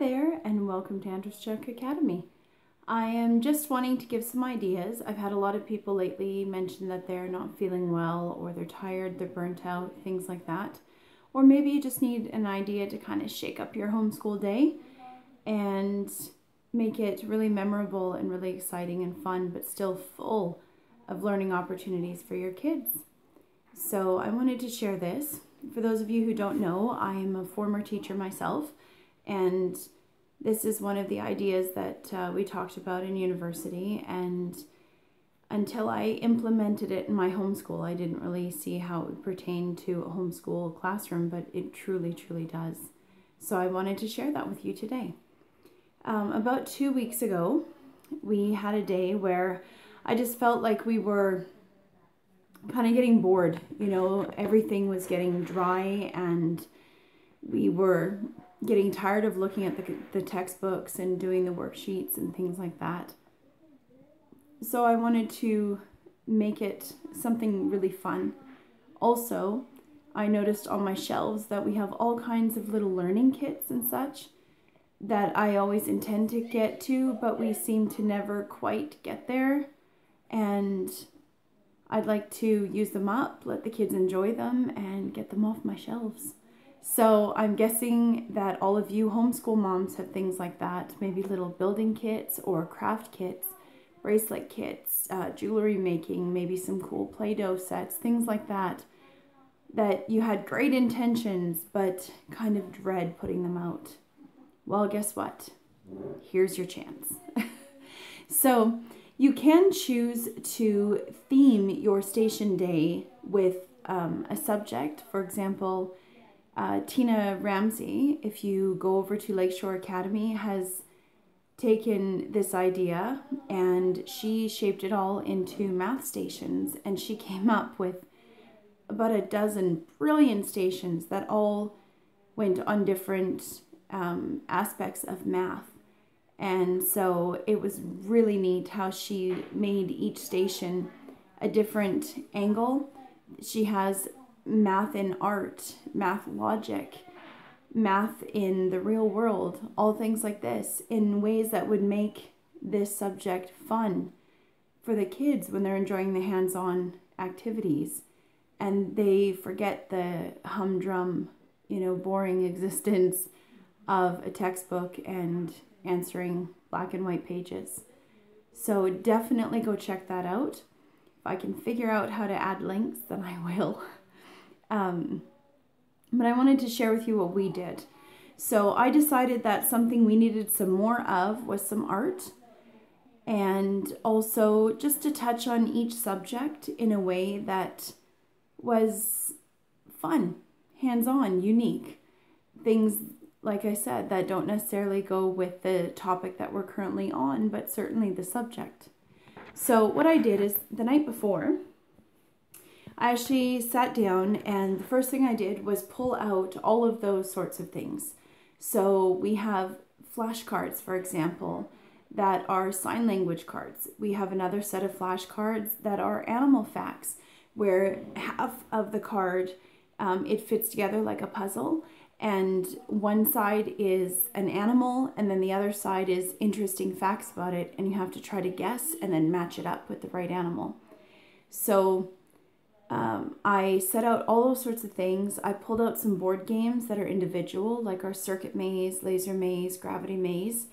there, and welcome to Andrewschuk Academy. I am just wanting to give some ideas. I've had a lot of people lately mention that they're not feeling well, or they're tired, they're burnt out, things like that. Or maybe you just need an idea to kind of shake up your homeschool day and make it really memorable and really exciting and fun, but still full of learning opportunities for your kids. So I wanted to share this. For those of you who don't know, I am a former teacher myself, and this is one of the ideas that we talked about in university, and until I implemented it in my homeschool, I didn't really see how it would pertain to a homeschool classroom, but it truly, truly does. So I wanted to share that with you today. About 2 weeks ago, we had a day where I just felt like we were kind of getting bored. You know, everything was getting dry, and we were getting tired of looking at the textbooks and doing the worksheets and things like that. So I wanted to make it something really fun. Also, I noticed on my shelves that we have all kinds of little learning kits and such that I always intend to get to, but we seem to never quite get there. And I'd like to use them up, let the kids enjoy them, and get them off my shelves. So I'm guessing that all of you homeschool moms have things like that, maybe little building kits or craft kits, bracelet kits, jewelry making, maybe some cool Play-Doh sets, things like that, that you had great intentions but kind of dread putting them out. Well, guess what? Here's your chance. So you can choose to theme your station day with a subject. For example, Tina Ramsey, if you go over to Lakeshore Academy, has taken this idea and she shaped it all into math stations, and she came up with about a dozen brilliant stations that all went on different aspects of math. And so it was really neat how she made each station a different angle. She has math in art, math logic, math in the real world, all things like this, in ways that would make this subject fun for the kids when they're enjoying the hands-on activities, and they forget the humdrum, boring existence of a textbook and answering black and white pages. So definitely go check that out. If I can figure out how to add links, then I will. But I wanted to share with you what we did. So I decided that something we needed some more of was some art, and also just to touch on each subject in a way that was fun, hands-on, unique. Things, like I said, that don't necessarily go with the topic that we're currently on, but certainly the subject. So what I did is, the night before, I actually sat down, and the first thing I did was pull out all of those sorts of things. So we have flashcards, for example, that are sign language cards. We have another set of flashcards that are animal facts, where half of the card, it fits together like a puzzle, and one side is an animal, and then the other side is interesting facts about it, and you have to try to guess and then match it up with the right animal. So I set out all those sorts of things. I pulled out some board games that are individual, like our circuit maze, laser maze, gravity maze.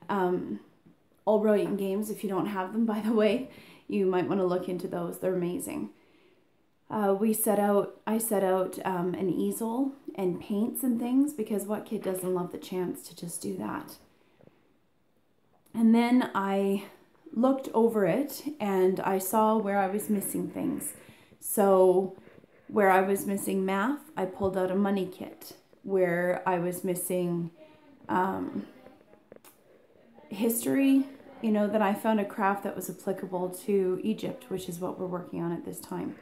All brilliant games. If you don't have them, by the way, you might want to look into those. They're amazing. I set out an easel and paints and things, because what kid doesn't love the chance to just do that? And then I looked over it and I saw where I was missing things. So where I was missing math, I pulled out a money kit. Where I was missing history, that I found a craft that was applicable to Egypt, which is what we're working on at this time.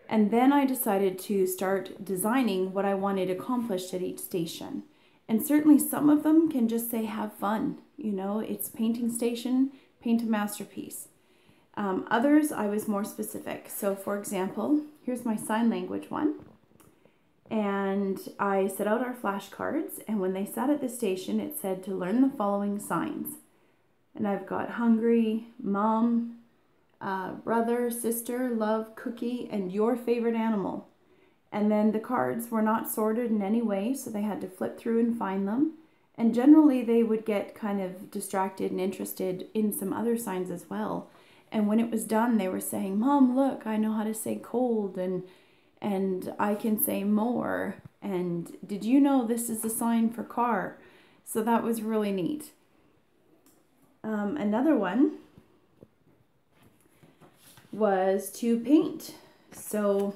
And then I decided to start designing what I wanted accomplished at each station. And certainly some of them can just say, have fun. It's painting station, paint a masterpiece. Others, I was more specific. So for example, here's my sign language one. And I set out our flashcards, and when they sat at the station, it said to learn the following signs. And I've got hungry, mom, brother, sister, love, cookie, and your favorite animal. And then the cards were not sorted in any way, so they had to flip through and find them. And generally they would get kind of distracted and interested in some other signs as well. And when it was done, they were saying, Mom, look, I know how to say cold, and I can say more. And did you know this is a sign for car? So that was really neat. Another one was to paint. So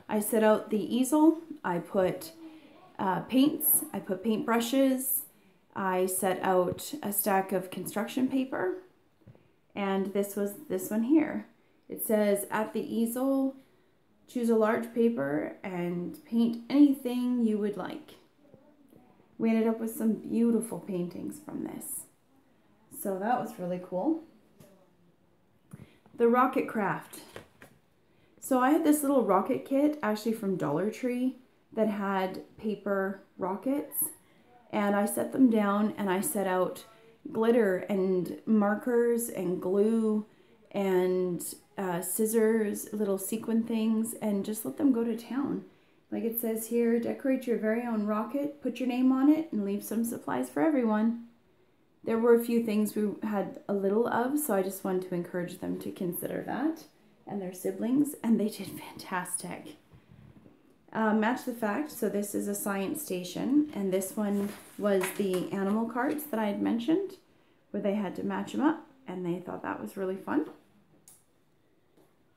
I set out the easel, I put paints, I put paint brushes, I set out a stack of construction paper, and this was this one here. It says, at the easel, choose a large paper and paint anything you would like. We ended up with some beautiful paintings from this. So that was really cool. The rocket craft. So I had this little rocket kit actually from Dollar Tree that had paper rockets, and I set them down and I set out glitter and markers and glue and scissors, little sequin things, and just let them go to town. Like it says here, decorate your very own rocket, put your name on it, and leave some supplies for everyone. There were a few things we had a little of, so I just wanted to encourage them to consider that, and their siblings, and they did fantastic. Match the fact, so this is a science station, and this one was the animal cards that I had mentioned, where they had to match them up, and they thought that was really fun.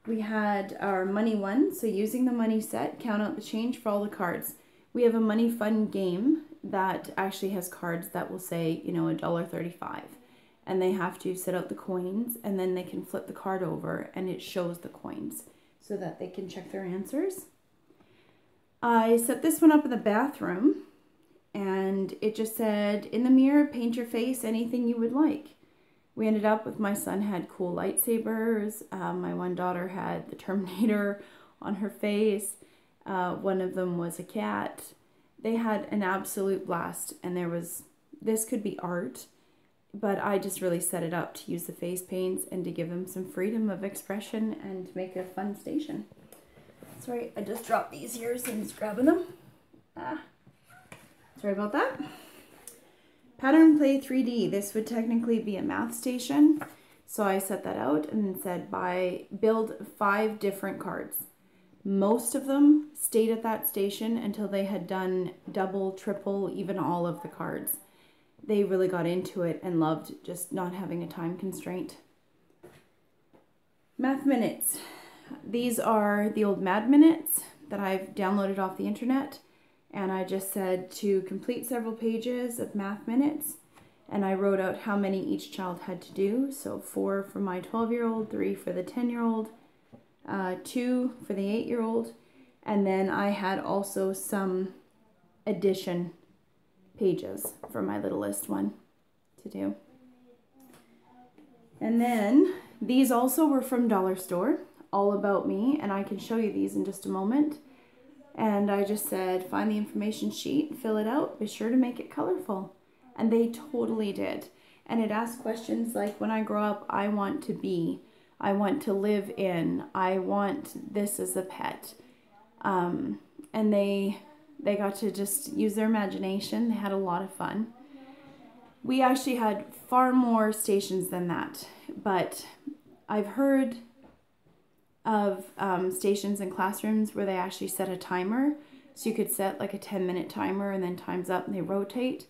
We had our money one, so using the money set, count out the change for all the cards. We have a money fun game that actually has cards that will say, you know, $1.35. And they have to set out the coins, and then they can flip the card over and it shows the coins so that they can check their answers. I set this one up in the bathroom, and it just said, in the mirror, paint your face anything you would like. We ended up with, my son had cool lightsabers, my one daughter had the Terminator on her face, one of them was a cat. They had an absolute blast, and this could be art, but I just really set it up to use the face paints and to give them some freedom of expression and to make it a fun station. Sorry, I just dropped these here, so I'm just grabbing them. Sorry about that. Pattern Play 3D. This would technically be a math station. So I set that out and said, build 5 different cards. Most of them stayed at that station until they had done double, triple, even all of the cards. They really got into it and loved just not having a time constraint. Math Minutes. These are the old Mad Minutes that I've downloaded off the internet, and I just said to complete several pages of Math Minutes, and I wrote out how many each child had to do. So 4 for my 12-year-old, 3 for the 10-year-old, 2 for the 8-year-old, and then I had also some addition pages for my littlest one to do. And then these also were from Dollar Store, All About Me, and I can show you these in just a moment. And I just said, find the information sheet, fill it out, be sure to make it colorful. And they totally did. And it asked questions like, when I grow up, I want to be, I want to live in, I want this as a pet. And they got to just use their imagination. They had a lot of fun. We actually had far more stations than that, but I've heard of stations in classrooms where they actually set a timer, so you could set like a 10-minute timer and then time's up and they rotate.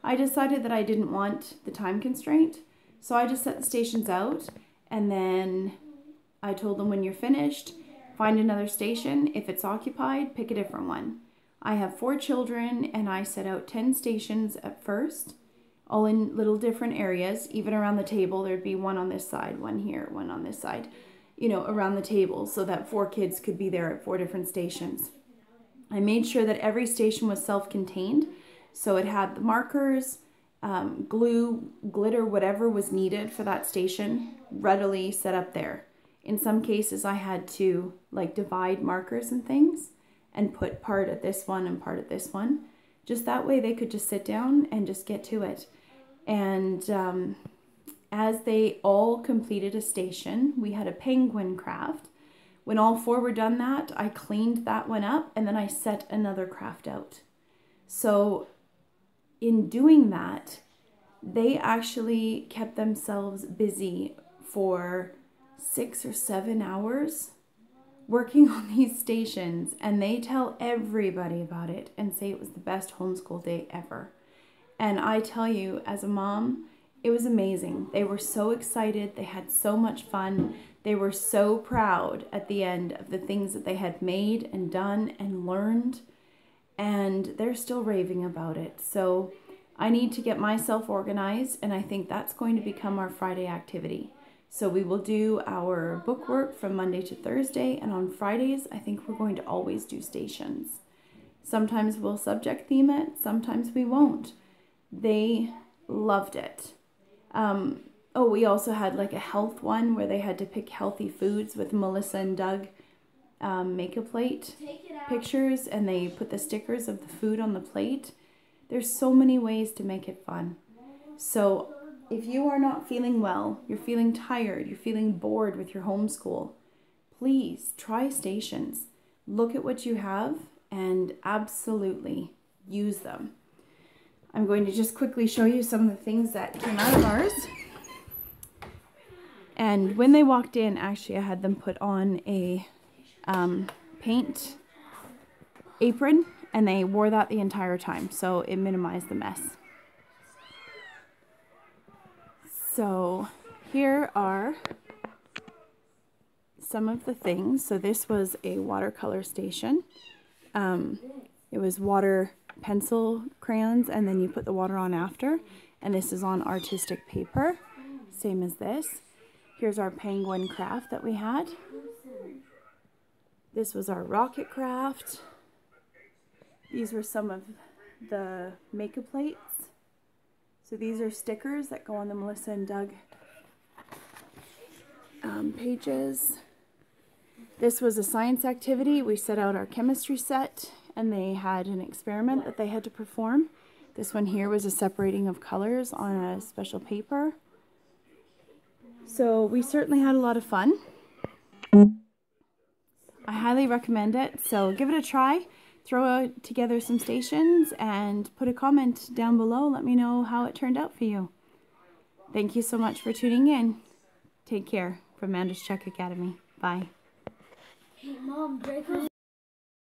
I decided that I didn't want the time constraint, so I just set the stations out, and then I told them, when you're finished, find another station. If it's occupied, pick a different one. I have 4 children, and I set out 10 stations at first, all in little different areas. Even around the table, there'd be one on this side, one here, one on this side, you know, around the table, so that 4 kids could be there at 4 different stations. I made sure that every station was self-contained, so it had the markers, glue, glitter, whatever was needed for that station, readily set up there. In some cases, I had to like divide markers and things, and put part at this one and part at this one. Just that way they could just sit down and just get to it. And as they all completed a station, we had a penguin craft. When all four were done that, I cleaned that one up and then I set another craft out. So in doing that, they actually kept themselves busy for 6 or 7 hours working on these stations, and they tell everybody about it and say it was the best homeschool day ever. And I tell you, as a mom, it was amazing. They were so excited. They had so much fun. They were so proud at the end of the things that they had made and done and learned, and they're still raving about it. So I need to get myself organized, and I think that's going to become our Friday activity. So we will do our book work from Monday to Thursday, and on Fridays, I think we're going to always do stations. Sometimes we'll subject theme it, sometimes we won't. They loved it. Oh, we also had like a health one where they had to pick healthy foods with Melissa and Doug Make-A-Plate pictures, and they put the stickers of the food on the plate. There's so many ways to make it fun. So if you are not feeling well, you're feeling tired, you're feeling bored with your homeschool, please try stations. Look at what you have and absolutely use them. I'm going to just quickly show you some of the things that came out of ours. And when they walked in, actually I had them put on a paint apron, and they wore that the entire time, so it minimized the mess. So here are some of the things. So this was a watercolor station. It was water pencil crayons, and then you put the water on after. And this is on artistic paper, same as this. Here's our penguin craft that we had. This was our rocket craft. These were some of the Make-A-Plates. So these are stickers that go on the Melissa and Doug pages. This was a science activity. We set out our chemistry set, and they had an experiment that they had to perform. This one here was a separating of colors on a special paper. So we certainly had a lot of fun. I highly recommend it, so give it a try. Throw together some stations and put a comment down below. Let me know how it turned out for you. Thank you so much for tuning in. Take care from Mandra's Czech Academy. Bye. Hey, Mom, break